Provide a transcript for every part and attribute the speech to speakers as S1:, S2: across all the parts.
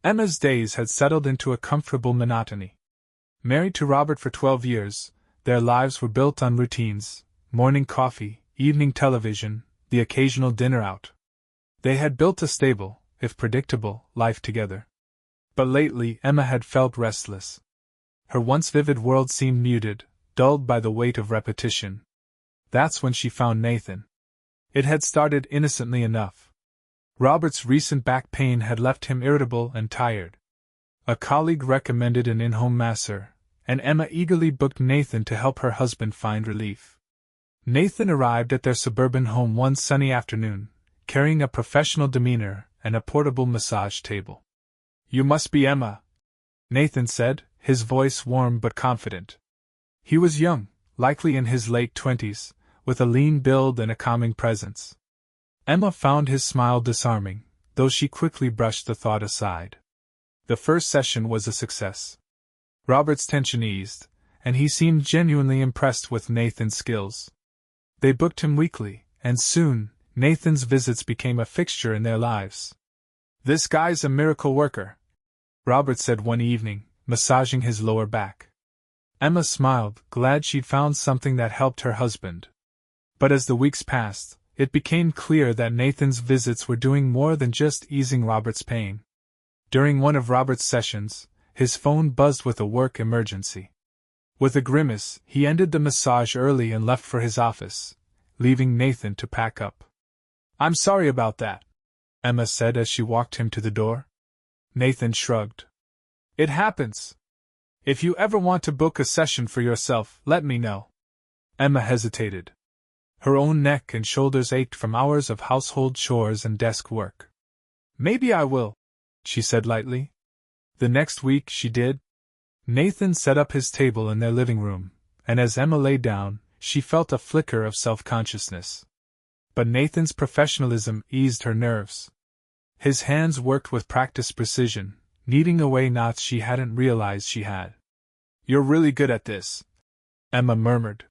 S1: Emma's days had settled into a comfortable monotony. Married to Robert for 12 years, their lives were built on routines: morning coffee, evening television, the occasional dinner out. They had built a stable, if predictable, life together. But lately Emma had felt restless. Her once vivid world seemed muted, dulled by the weight of repetition. That's when she found Nathan. It had started innocently enough. Robert's recent back pain had left him irritable and tired. A colleague recommended an in-home masseur, and Emma eagerly booked Nathan to help her husband find relief. Nathan arrived at their suburban home one sunny afternoon, carrying a professional demeanor and a portable massage table. "You must be Emma," Nathan said, his voice warm but confident. He was young, likely in his late 20s, with a lean build and a calming presence. Emma found his smile disarming, though she quickly brushed the thought aside. The first session was a success. Robert's tension eased, and he seemed genuinely impressed with Nathan's skills. They booked him weekly, and soon, Nathan's visits became a fixture in their lives. "This guy's a miracle worker," Robert said one evening, massaging his lower back. Emma smiled, glad she'd found something that helped her husband. But as the weeks passed, it became clear that Nathan's visits were doing more than just easing Robert's pain. During one of Robert's sessions, his phone buzzed with a work emergency. With a grimace, he ended the massage early and left for his office, leaving Nathan to pack up. "I'm sorry about that," Emma said as she walked him to the door. Nathan shrugged. "It happens. If you ever want to book a session for yourself, let me know." Emma hesitated. Her own neck and shoulders ached from hours of household chores and desk work. "Maybe I will," she said lightly. The next week she did. Nathan set up his table in their living room, and as Emma lay down, she felt a flicker of self-consciousness. But Nathan's professionalism eased her nerves. His hands worked with practiced precision, kneading away knots she hadn't realized she had. "You're really good at this," Emma murmured.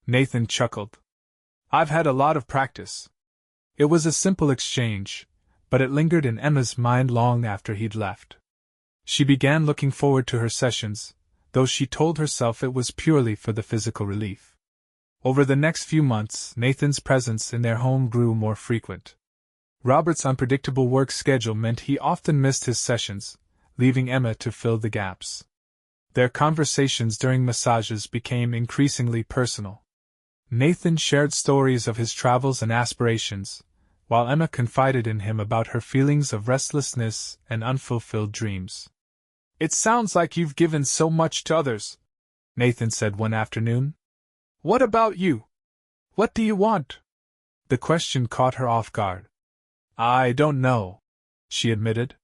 S1: Nathan chuckled. "I've had a lot of practice." It was a simple exchange, but it lingered in Emma's mind long after he'd left. She began looking forward to her sessions, though she told herself it was purely for the physical relief. Over the next few months, Nathan's presence in their home grew more frequent. Robert's unpredictable work schedule meant he often missed his sessions, leaving Emma to fill the gaps. Their conversations during massages became increasingly personal. Nathan shared stories of his travels and aspirations, while Emma confided in him about her feelings of restlessness and unfulfilled dreams. "It sounds like you've given so much to others," Nathan said one afternoon. "What about you? What do you want?" The question caught her off guard. "I don't know," she admitted.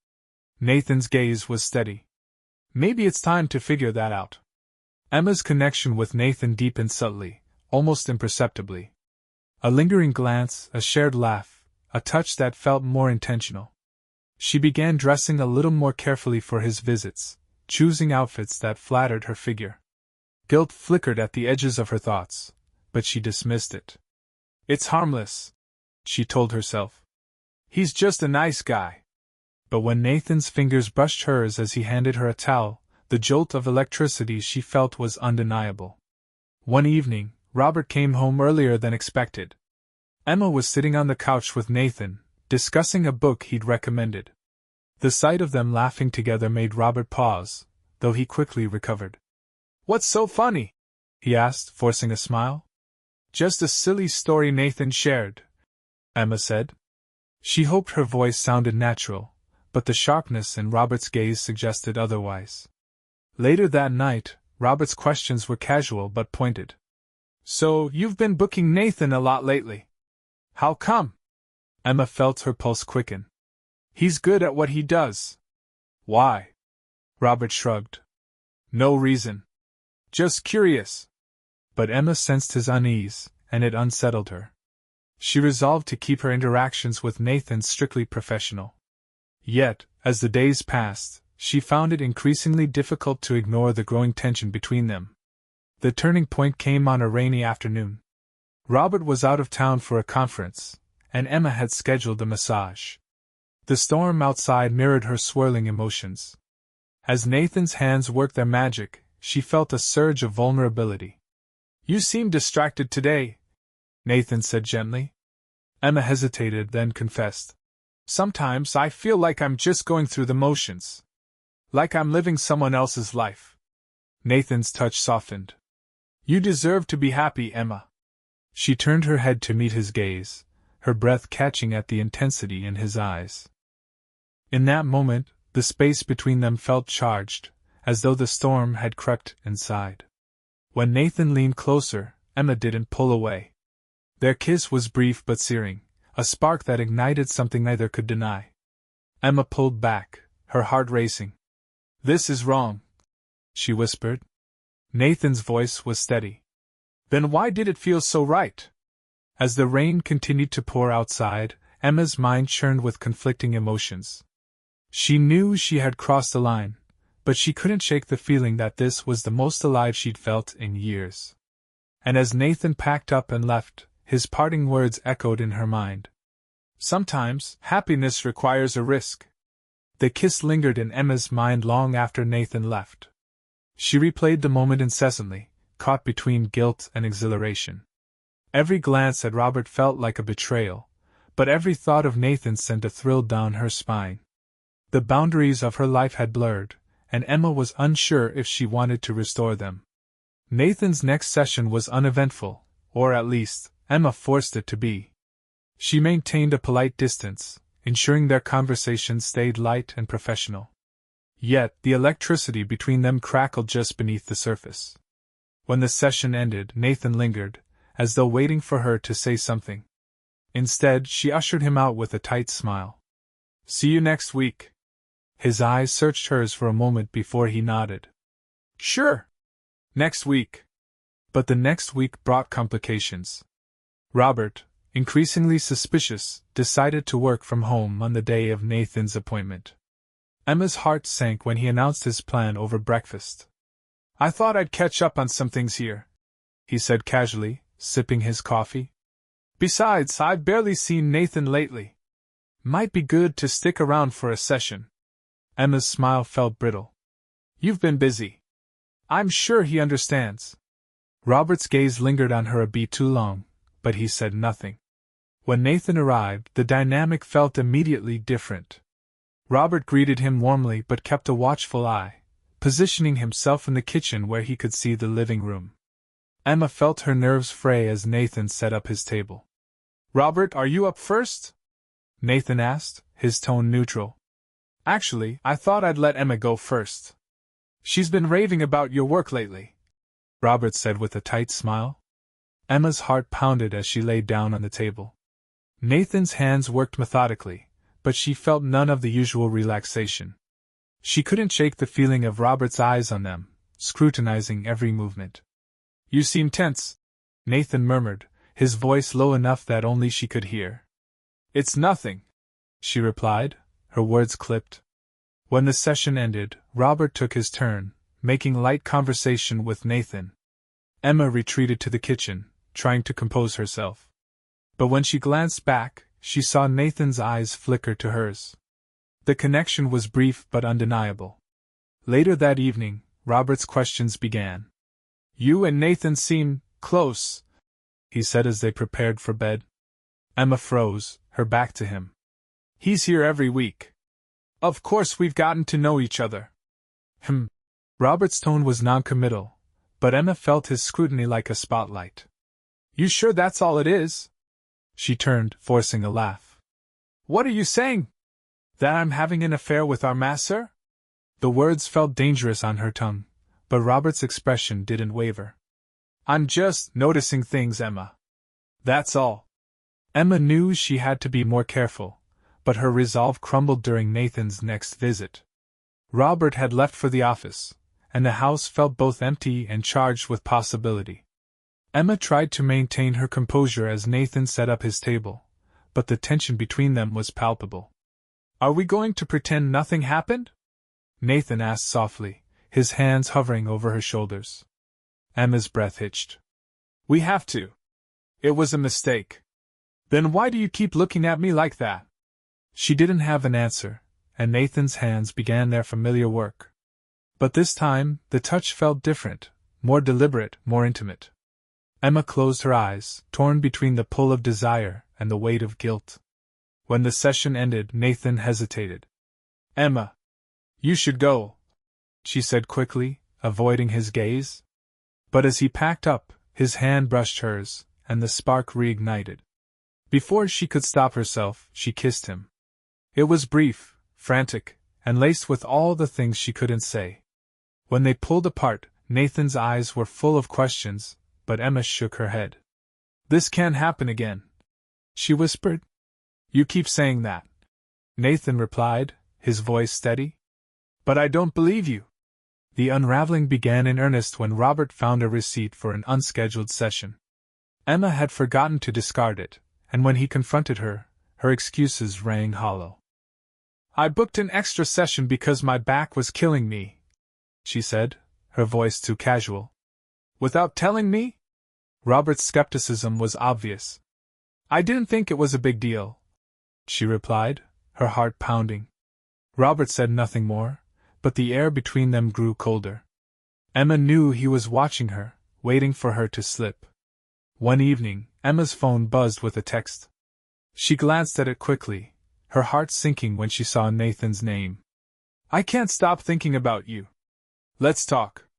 S1: Nathan's gaze was steady. "Maybe it's time to figure that out." Emma's connection with Nathan deepened subtly, almost imperceptibly. A lingering glance, a shared laugh, a touch that felt more intentional. She began dressing a little more carefully for his visits, choosing outfits that flattered her figure. Guilt flickered at the edges of her thoughts, but she dismissed it. "It's harmless," she told herself. "He's just a nice guy." But when Nathan's fingers brushed hers as he handed her a towel, the jolt of electricity she felt was undeniable. One evening, Robert came home earlier than expected. Emma was sitting on the couch with Nathan, discussing a book he'd recommended. The sight of them laughing together made Robert pause, though he quickly recovered. "What's so funny?" he asked, forcing a smile. "Just a silly story Nathan shared," Emma said. She hoped her voice sounded natural, but the sharpness in Robert's gaze suggested otherwise. Later that night, Robert's questions were casual but pointed. "So, you've been booking Nathan a lot lately. How come?" Emma felt her pulse quicken. "He's good at what he does." "Why?" Robert shrugged. "No reason. Just curious." But Emma sensed his unease, and it unsettled her. She resolved to keep her interactions with Nathan strictly professional. Yet, as the days passed, she found it increasingly difficult to ignore the growing tension between them. The turning point came on a rainy afternoon. Robert was out of town for a conference, and Emma had scheduled a massage. The storm outside mirrored her swirling emotions. As Nathan's hands worked their magic, she felt a surge of vulnerability. "You seem distracted today," Nathan said gently. Emma hesitated, then confessed. "Sometimes I feel like I'm just going through the motions. Like I'm living someone else's life." Nathan's touch softened. "You deserve to be happy, Emma." She turned her head to meet his gaze, her breath catching at the intensity in his eyes. In that moment, the space between them felt charged, as though the storm had crept inside. When Nathan leaned closer, Emma didn't pull away. Their kiss was brief but searing, a spark that ignited something neither could deny. Emma pulled back, her heart racing. "This is wrong," she whispered. Nathan's voice was steady. "Then why did it feel so right?" As the rain continued to pour outside, Emma's mind churned with conflicting emotions. She knew she had crossed the line, but she couldn't shake the feeling that this was the most alive she'd felt in years. And as Nathan packed up and left, his parting words echoed in her mind. "Sometimes, happiness requires a risk." The kiss lingered in Emma's mind long after Nathan left. She replayed the moment incessantly, caught between guilt and exhilaration. Every glance at Robert felt like a betrayal, but every thought of Nathan sent a thrill down her spine. The boundaries of her life had blurred, and Emma was unsure if she wanted to restore them. Nathan's next session was uneventful, or at least, Emma forced it to be. She maintained a polite distance, ensuring their conversation stayed light and professional. Yet, the electricity between them crackled just beneath the surface. When the session ended, Nathan lingered, as though waiting for her to say something. Instead, she ushered him out with a tight smile. "See you next week." His eyes searched hers for a moment before he nodded. "Sure. Next week." But the next week brought complications. Robert, increasingly suspicious, decided to work from home on the day of Nathan's appointment. Emma's heart sank when he announced his plan over breakfast. "I thought I'd catch up on some things here," he said casually, sipping his coffee. "Besides, I've barely seen Nathan lately. Might be good to stick around for a session." Emma's smile felt brittle. "You've been busy. I'm sure he understands." Robert's gaze lingered on her a beat too long, but he said nothing. When Nathan arrived, the dynamic felt immediately different. Robert greeted him warmly but kept a watchful eye, positioning himself in the kitchen where he could see the living room. Emma felt her nerves fray as Nathan set up his table. "Robert, are you up first?" Nathan asked, his tone neutral. "Actually, I thought I'd let Emma go first. She's been raving about your work lately," Robert said with a tight smile. Emma's heart pounded as she lay down on the table. Nathan's hands worked methodically, but she felt none of the usual relaxation. She couldn't shake the feeling of Robert's eyes on them, scrutinizing every movement. "You seem tense," Nathan murmured, his voice low enough that only she could hear. "It's nothing," she replied, her words clipped. When the session ended, Robert took his turn, making light conversation with Nathan. Emma retreated to the kitchen, trying to compose herself. But when she glanced back, she saw Nathan's eyes flicker to hers. The connection was brief but undeniable. Later that evening, Robert's questions began. "You and Nathan seem close," he said as they prepared for bed. Emma froze, her back to him. "He's here every week. Of course we've gotten to know each other." Robert's tone was noncommittal, but Emma felt his scrutiny like a spotlight. "You sure that's all it is?" She turned, forcing a laugh. "What are you saying? That I'm having an affair with our Masseur?" The words felt dangerous on her tongue, but Robert's expression didn't waver. "I'm just noticing things, Emma. That's all." Emma knew she had to be more careful, but her resolve crumbled during Nathan's next visit. Robert had left for the office, and the house felt both empty and charged with possibility. Emma tried to maintain her composure as Nathan set up his table, but the tension between them was palpable. "Are we going to pretend nothing happened?" Nathan asked softly, his hands hovering over her shoulders. Emma's breath hitched. "We have to. It was a mistake." "Then why do you keep looking at me like that?" She didn't have an answer, and Nathan's hands began their familiar work. But this time, the touch felt different, more deliberate, more intimate. Emma closed her eyes, torn between the pull of desire and the weight of guilt. When the session ended, Nathan hesitated. "Emma, you should go," she said quickly, avoiding his gaze. But as he packed up, his hand brushed hers, and the spark reignited. Before she could stop herself, she kissed him. It was brief, frantic, and laced with all the things she couldn't say. When they pulled apart, Nathan's eyes were full of questions, but Emma shook her head. "This can't happen again," she whispered. "You keep saying that," Nathan replied, his voice steady. "But I don't believe you." The unraveling began in earnest when Robert found a receipt for an unscheduled session. Emma had forgotten to discard it, and when he confronted her, her excuses rang hollow. "I booked an extra session because my back was killing me," she said, her voice too casual. "Without telling me?" Robert's skepticism was obvious. "I didn't think it was a big deal," she replied, her heart pounding. Robert said nothing more, but the air between them grew colder. Emma knew he was watching her, waiting for her to slip. One evening, Emma's phone buzzed with a text. She glanced at it quickly, her heart sinking when she saw Nathan's name. "I can't stop thinking about you. Let's talk."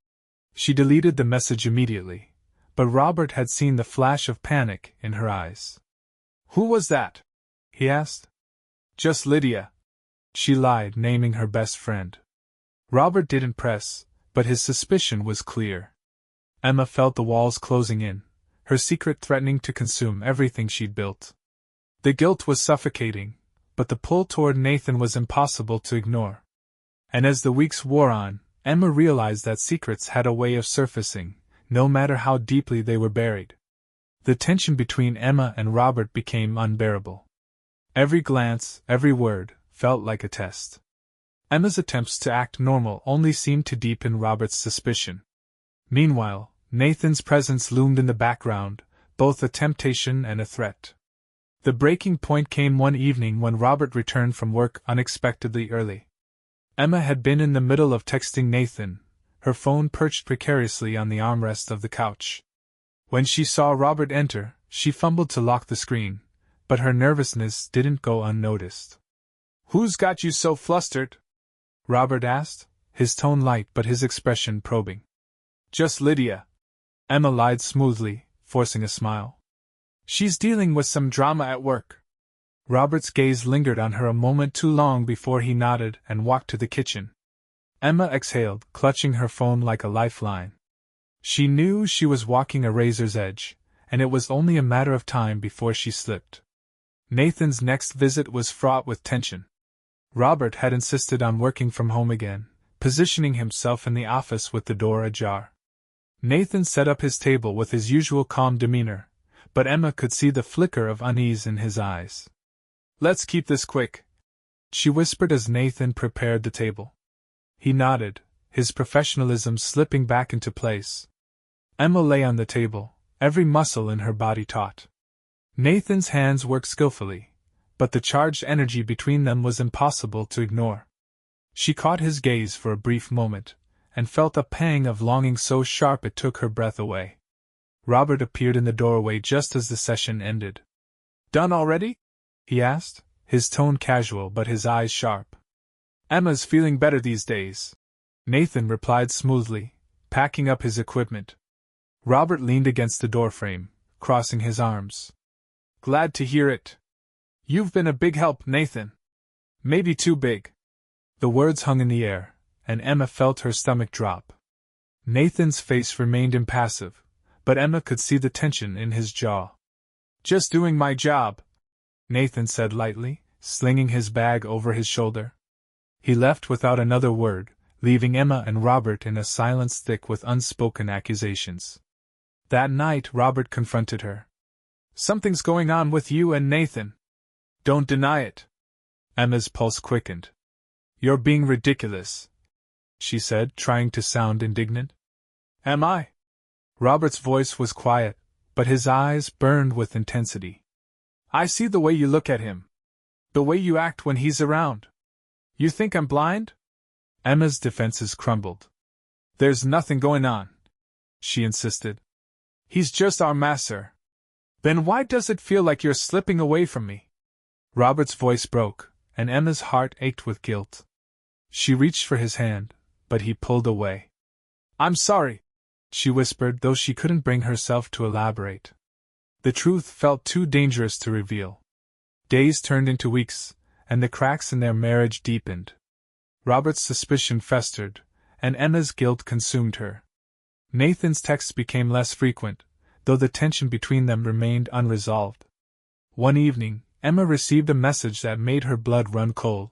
S1: She deleted the message immediately, but Robert had seen the flash of panic in her eyes. "Who was that?" he asked. "Just Lydia," she lied, naming her best friend. Robert didn't press, but his suspicion was clear. Emma felt the walls closing in, her secret threatening to consume everything she'd built. The guilt was suffocating, but the pull toward Nathan was impossible to ignore. And as the weeks wore on, Emma realized that secrets had a way of surfacing, no matter how deeply they were buried. The tension between Emma and Robert became unbearable. Every glance, every word, felt like a test. Emma's attempts to act normal only seemed to deepen Robert's suspicion. Meanwhile, Nathan's presence loomed in the background, both a temptation and a threat. The breaking point came one evening when Robert returned from work unexpectedly early. Emma had been in the middle of texting Nathan, her phone perched precariously on the armrest of the couch. When she saw Robert enter, she fumbled to lock the screen, but her nervousness didn't go unnoticed. "Who's got you so flustered?" Robert asked, his tone light but his expression probing. "Just Lydia," Emma lied smoothly, forcing a smile. "She's dealing with some drama at work." Robert's gaze lingered on her a moment too long before he nodded and walked to the kitchen. Emma exhaled, clutching her phone like a lifeline. She knew she was walking a razor's edge, and it was only a matter of time before she slipped. Nathan's next visit was fraught with tension. Robert had insisted on working from home again, positioning himself in the office with the door ajar. Nathan set up his table with his usual calm demeanor, but Emma could see the flicker of unease in his eyes. "Let's keep this quick," she whispered as Nathan prepared the table. He nodded, his professionalism slipping back into place. Emma lay on the table, every muscle in her body taut. Nathan's hands worked skillfully, but the charged energy between them was impossible to ignore. She caught his gaze for a brief moment, and felt a pang of longing so sharp it took her breath away. Robert appeared in the doorway just as the session ended. "Done already?" he asked, his tone casual but his eyes sharp. "Emma's feeling better these days," Nathan replied smoothly, packing up his equipment. Robert leaned against the doorframe, crossing his arms. "Glad to hear it. You've been a big help, Nathan. Maybe too big." The words hung in the air, and Emma felt her stomach drop. Nathan's face remained impassive, but Emma could see the tension in his jaw. "Just doing my job," Nathan said lightly, slinging his bag over his shoulder. He left without another word, leaving Emma and Robert in a silence thick with unspoken accusations. That night Robert confronted her. "Something's going on with you and Nathan. Don't deny it." Emma's pulse quickened. "You're being ridiculous," she said, trying to sound indignant. "Am I?" Robert's voice was quiet, but his eyes burned with intensity. "I see the way you look at him. The way you act when he's around. You think I'm blind? Emma's defenses crumbled. There's nothing going on, she insisted. He's just our Masseur. Then why does it feel like you're slipping away from me? Robert's voice broke, and Emma's heart ached with guilt. She reached for his hand, but he pulled away. I'm sorry, she whispered, though she couldn't bring herself to elaborate. The truth felt too dangerous to reveal. Days turned into weeks, and the cracks in their marriage deepened. Robert's suspicion festered, and Emma's guilt consumed her. Nathan's texts became less frequent, though the tension between them remained unresolved. One evening, Emma received a message that made her blood run cold.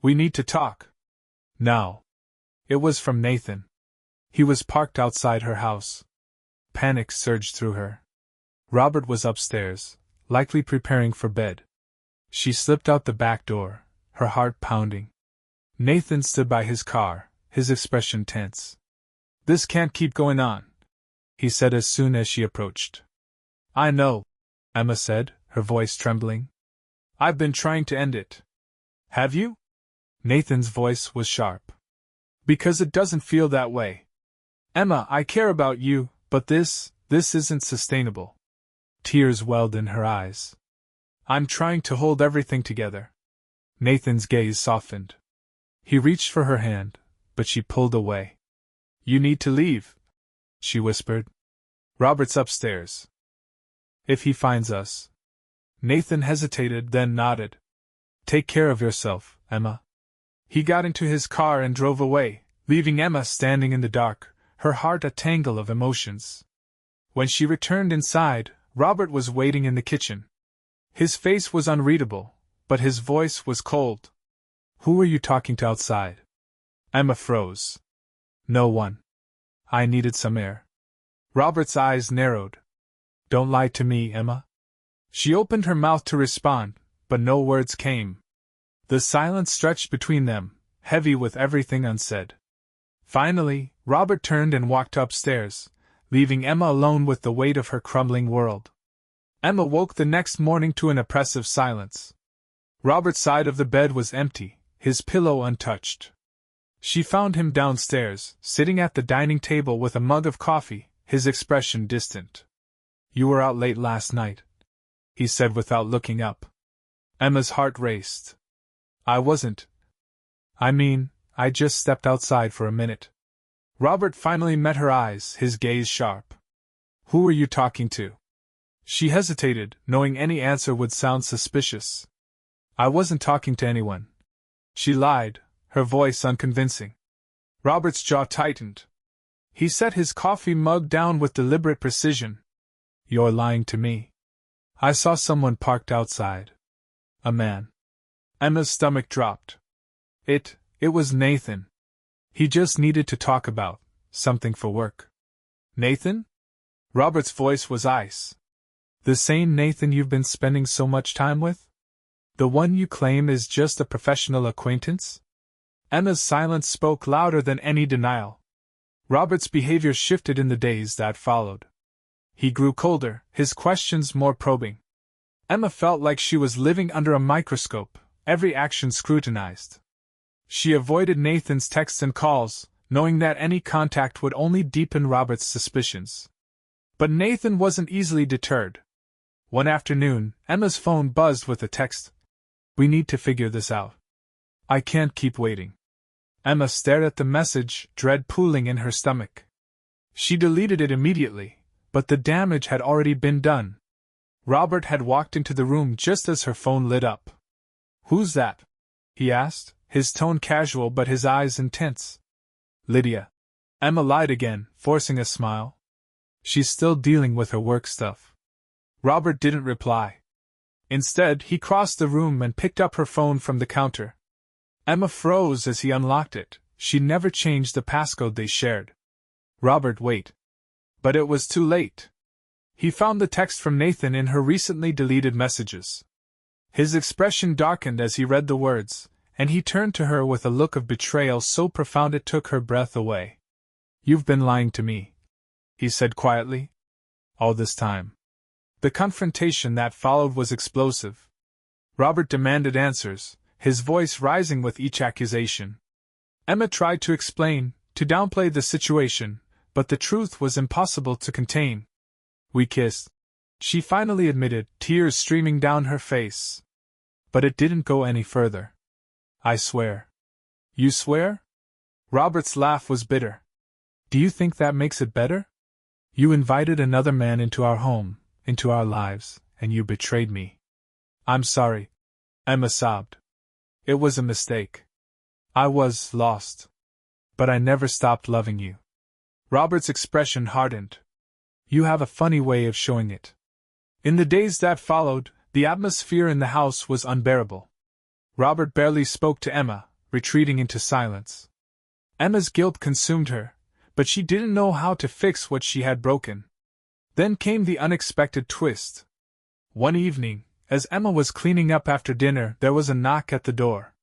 S1: We need to talk. Now. It was from Nathan. He was parked outside her house. Panic surged through her. Robert was upstairs, likely preparing for bed. She slipped out the back door, her heart pounding. Nathan stood by his car, his expression tense. This can't keep going on, he said as soon as she approached. I know, Emma said, her voice trembling. I've been trying to end it. Have you? Nathan's voice was sharp. Because it doesn't feel that way. Emma, I care about you, but this isn't sustainable. Tears welled in her eyes. I'm trying to hold everything together. Nathan's gaze softened. He reached for her hand, but she pulled away. You need to leave, she whispered. Robert's upstairs. If he finds us. Nathan hesitated, then nodded. Take care of yourself, Emma. He got into his car and drove away, leaving Emma standing in the dark, her heart a tangle of emotions. When she returned inside, Robert was waiting in the kitchen. His face was unreadable, but his voice was cold. Who were you talking to outside? Emma froze. No one. I needed some air. Robert's eyes narrowed. Don't lie to me, Emma. She opened her mouth to respond, but no words came. The silence stretched between them, heavy with everything unsaid. Finally, Robert turned and walked upstairs, leaving Emma alone with the weight of her crumbling world. Emma woke the next morning to an oppressive silence. Robert's side of the bed was empty, his pillow untouched. She found him downstairs, sitting at the dining table with a mug of coffee, his expression distant. You were out late last night, he said without looking up. Emma's heart raced. I wasn't. I just stepped outside for a minute. Robert finally met her eyes, his gaze sharp. Who were you talking to? She hesitated, knowing any answer would sound suspicious. I wasn't talking to anyone. She lied, her voice unconvincing. Robert's jaw tightened. He set his coffee mug down with deliberate precision. You're lying to me. I saw someone parked outside. A man. Emma's stomach dropped. It was Nathan. He just needed to talk about something for work. Nathan? Robert's voice was ice. The same Nathan you've been spending so much time with? The one you claim is just a professional acquaintance? Emma's silence spoke louder than any denial. Robert's behavior shifted in the days that followed. He grew colder, his questions more probing. Emma felt like she was living under a microscope, every action scrutinized. She avoided Nathan's texts and calls, knowing that any contact would only deepen Robert's suspicions. But Nathan wasn't easily deterred. One afternoon, Emma's phone buzzed with a text. We need to figure this out. I can't keep waiting. Emma stared at the message, dread pooling in her stomach. She deleted it immediately, but the damage had already been done. Robert had walked into the room just as her phone lit up. Who's that? He asked, his tone casual but his eyes intense. Lydia. Emma lied again, forcing a smile. She's still dealing with her work stuff. Robert didn't reply. Instead, he crossed the room and picked up her phone from the counter. Emma froze as he unlocked it. She never changed the passcode they shared. Robert, wait. But it was too late. He found the text from Nathan in her recently deleted messages. His expression darkened as he read the words, and he turned to her with a look of betrayal so profound it took her breath away. You've been lying to me, he said quietly. All this time. The confrontation that followed was explosive. Robert demanded answers, his voice rising with each accusation. Emma tried to explain, to downplay the situation, but the truth was impossible to contain. We kissed, she finally admitted, tears streaming down her face. But it didn't go any further. I swear. You swear? Robert's laugh was bitter. Do you think that makes it better? You invited another man into our home, into our lives, and you betrayed me. I'm sorry. Emma sobbed. It was a mistake. I was lost. But I never stopped loving you. Robert's expression hardened. You have a funny way of showing it. In the days that followed, the atmosphere in the house was unbearable. Robert barely spoke to Emma, retreating into silence. Emma's guilt consumed her, but she didn't know how to fix what she had broken. Then came the unexpected twist. One evening, as Emma was cleaning up after dinner, there was a knock at the door.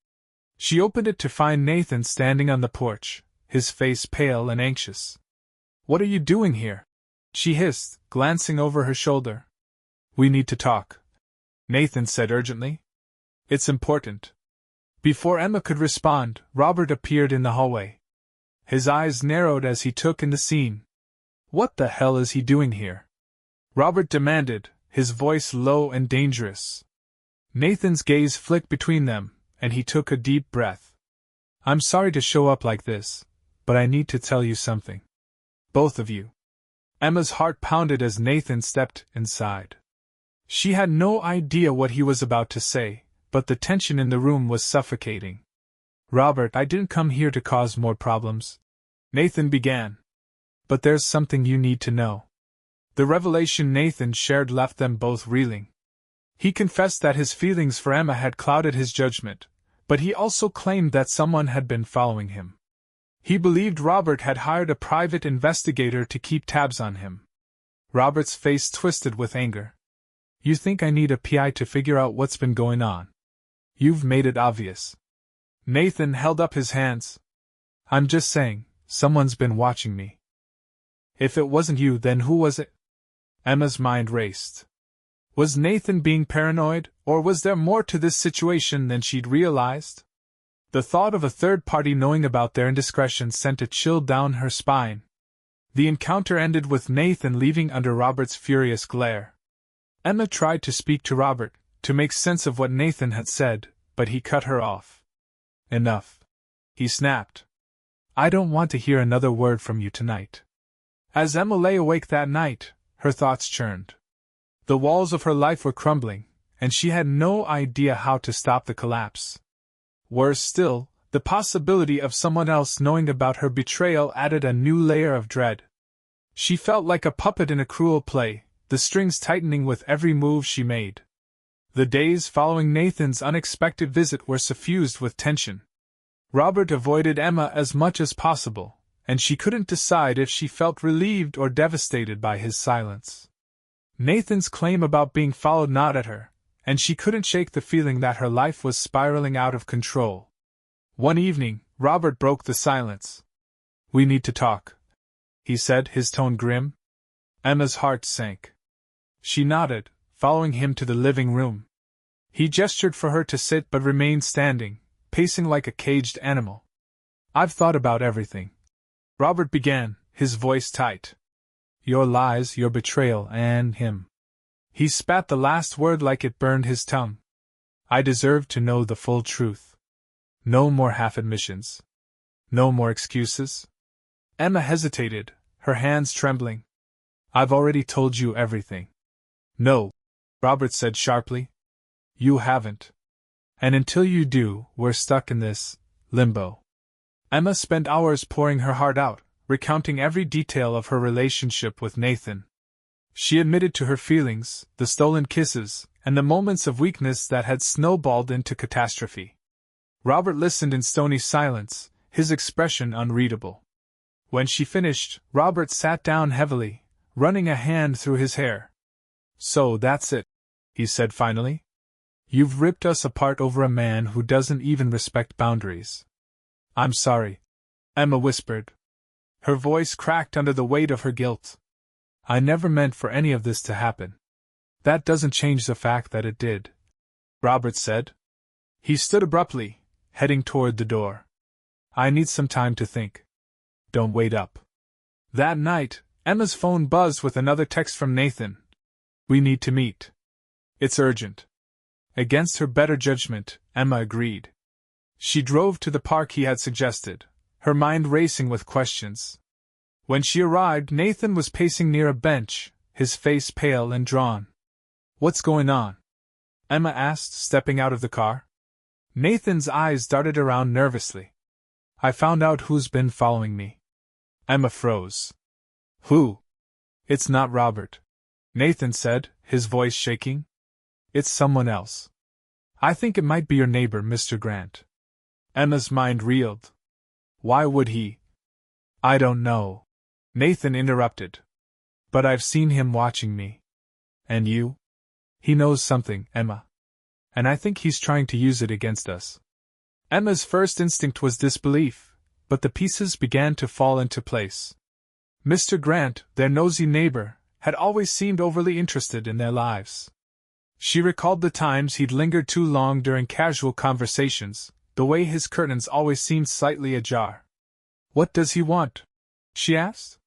S1: She opened it to find Nathan standing on the porch, his face pale and anxious. What are you doing here? She hissed, glancing over her shoulder. We need to talk, Nathan said urgently. It's important. Before Emma could respond, Robert appeared in the hallway. His eyes narrowed as he took in the scene. What the hell is he doing here? Robert demanded, his voice low and dangerous. Nathan's gaze flicked between them, and he took a deep breath. I'm sorry to show up like this, but I need to tell you something. Both of you. Emma's heart pounded as Nathan stepped inside. She had no idea what he was about to say, but the tension in the room was suffocating. Robert, I didn't come here to cause more problems, Nathan began. But there's something you need to know. The revelation Nathan shared left them both reeling. He confessed that his feelings for Emma had clouded his judgment, but he also claimed that someone had been following him. He believed Robert had hired a private investigator to keep tabs on him. Robert's face twisted with anger. You think I need a PI to figure out what's been going on? You've made it obvious. Nathan held up his hands. I'm just saying, someone's been watching me. If it wasn't you, then who was it? Emma's mind raced. Was Nathan being paranoid, or was there more to this situation than she'd realized? The thought of a third party knowing about their indiscretion sent a chill down her spine. The encounter ended with Nathan leaving under Robert's furious glare. Emma tried to speak to Robert, to make sense of what Nathan had said, but he cut her off. Enough, he snapped. I don't want to hear another word from you tonight. As Emma lay awake that night, her thoughts churned. The walls of her life were crumbling, and she had no idea how to stop the collapse. Worse still, the possibility of someone else knowing about her betrayal added a new layer of dread. She felt like a puppet in a cruel play, the strings tightening with every move she made. The days following Nathan's unexpected visit were suffused with tension. Robert avoided Emma as much as possible, and she couldn't decide if she felt relieved or devastated by his silence. Nathan's claim about being followed gnawed at her, and she couldn't shake the feeling that her life was spiraling out of control. One evening, Robert broke the silence. We need to talk, he said, his tone grim. Emma's heart sank. She nodded, following him to the living room. He gestured for her to sit but remained standing, pacing like a caged animal. I've thought about everything, Robert began, his voice tight. Your lies, your betrayal, and him. He spat the last word like it burned his tongue. I deserve to know the full truth. No more half-admissions. No more excuses. Emma hesitated, her hands trembling. I've already told you everything. No, Robert said sharply. You haven't. And until you do, we're stuck in this limbo. Emma spent hours pouring her heart out, recounting every detail of her relationship with Nathan. She admitted to her feelings, the stolen kisses, and the moments of weakness that had snowballed into catastrophe. Robert listened in stony silence, his expression unreadable. When she finished, Robert sat down heavily, running a hand through his hair. So that's it, he said finally. You've ripped us apart over a man who doesn't even respect boundaries. I'm sorry, Emma whispered. Her voice cracked under the weight of her guilt. I never meant for any of this to happen. That doesn't change the fact that it did. Robert said. He stood abruptly, heading toward the door. I need some time to think. Don't wait up. That night, Emma's phone buzzed with another text from Nathan. We need to meet. It's urgent. Against her better judgment, Emma agreed. She drove to the park he had suggested, her mind racing with questions. When she arrived, Nathan was pacing near a bench, his face pale and drawn. What's going on? Emma asked, stepping out of the car. Nathan's eyes darted around nervously. I found out who's been following me. Emma froze. Who? It's not Robert, Nathan said, his voice shaking. It's someone else. I think it might be your neighbor, Mr. Grant. Emma's mind reeled. Why would he? I don't know, Nathan interrupted. But I've seen him watching me. And you? He knows something, Emma. And I think he's trying to use it against us. Emma's first instinct was disbelief, but the pieces began to fall into place. Mr. Grant, their nosy neighbor, had always seemed overly interested in their lives. She recalled the times he'd lingered too long during casual conversations, the way his curtains always seemed slightly ajar. What does he want? She asked.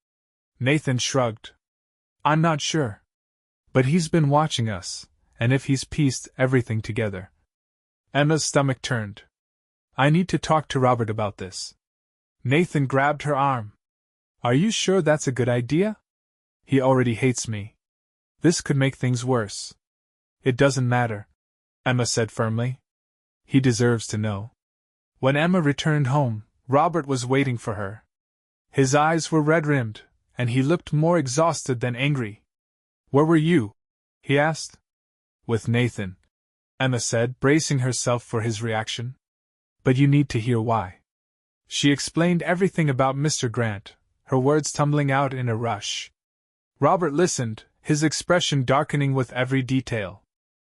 S1: Nathan shrugged. I'm not sure. But he's been watching us, and if he's pieced everything together. Emma's stomach turned. I need to talk to Robert about this. Nathan grabbed her arm. Are you sure that's a good idea? He already hates me. This could make things worse. It doesn't matter, Emma said firmly. He deserves to know. When Emma returned home, Robert was waiting for her. His eyes were red-rimmed, and he looked more exhausted than angry. Where were you? He asked. With Nathan, Emma said, bracing herself for his reaction. But you need to hear why. She explained everything about Mr. Grant, her words tumbling out in a rush. Robert listened, his expression darkening with every detail.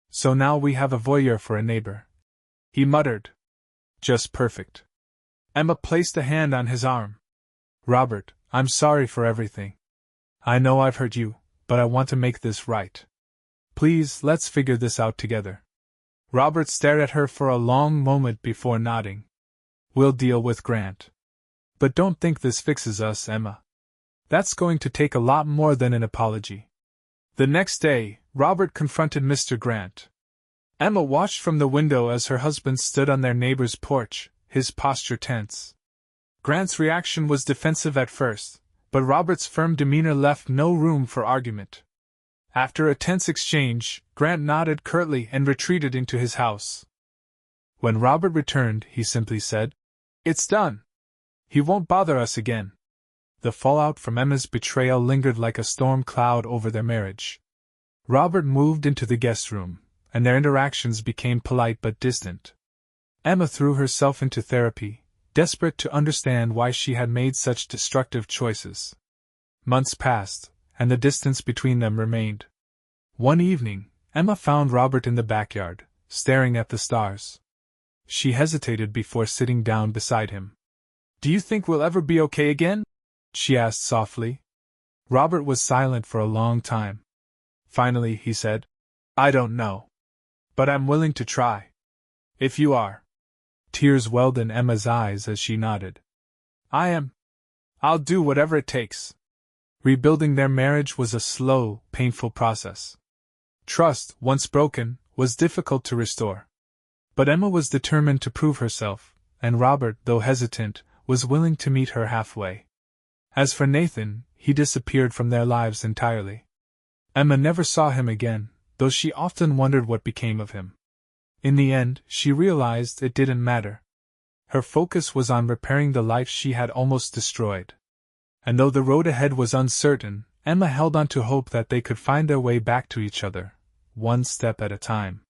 S1: So now we have a voyeur for a neighbor, he muttered. Just perfect. Emma placed a hand on his arm. Robert, I'm sorry for everything. I know I've hurt you, but I want to make this right. Please, let's figure this out together. Robert stared at her for a long moment before nodding. We'll deal with Grant. But don't think this fixes us, Emma. That's going to take a lot more than an apology. The next day, Robert confronted Mr. Grant. Emma watched from the window as her husband stood on their neighbor's porch, his posture tense. Grant's reaction was defensive at first, but Robert's firm demeanor left no room for argument. After a tense exchange, Grant nodded curtly and retreated into his house. When Robert returned, he simply said, It's done. He won't bother us again. The fallout from Emma's betrayal lingered like a storm cloud over their marriage. Robert moved into the guest room, and their interactions became polite but distant. Emma threw herself into therapy, desperate to understand why she had made such destructive choices. Months passed, and the distance between them remained. One evening, Emma found Robert in the backyard, staring at the stars. She hesitated before sitting down beside him. Do you think we'll ever be okay again? She asked softly. Robert was silent for a long time. Finally, he said, I don't know. But I'm willing to try. If you are. Tears welled in Emma's eyes as she nodded. I am. I'll do whatever it takes. Rebuilding their marriage was a slow, painful process. Trust, once broken, was difficult to restore. But Emma was determined to prove herself, and Robert, though hesitant, was willing to meet her halfway. As for Nathan, he disappeared from their lives entirely. Emma never saw him again, though she often wondered what became of him. In the end, she realized it didn't matter. Her focus was on repairing the life she had almost destroyed. And though the road ahead was uncertain, Emma held on to hope that they could find their way back to each other, one step at a time.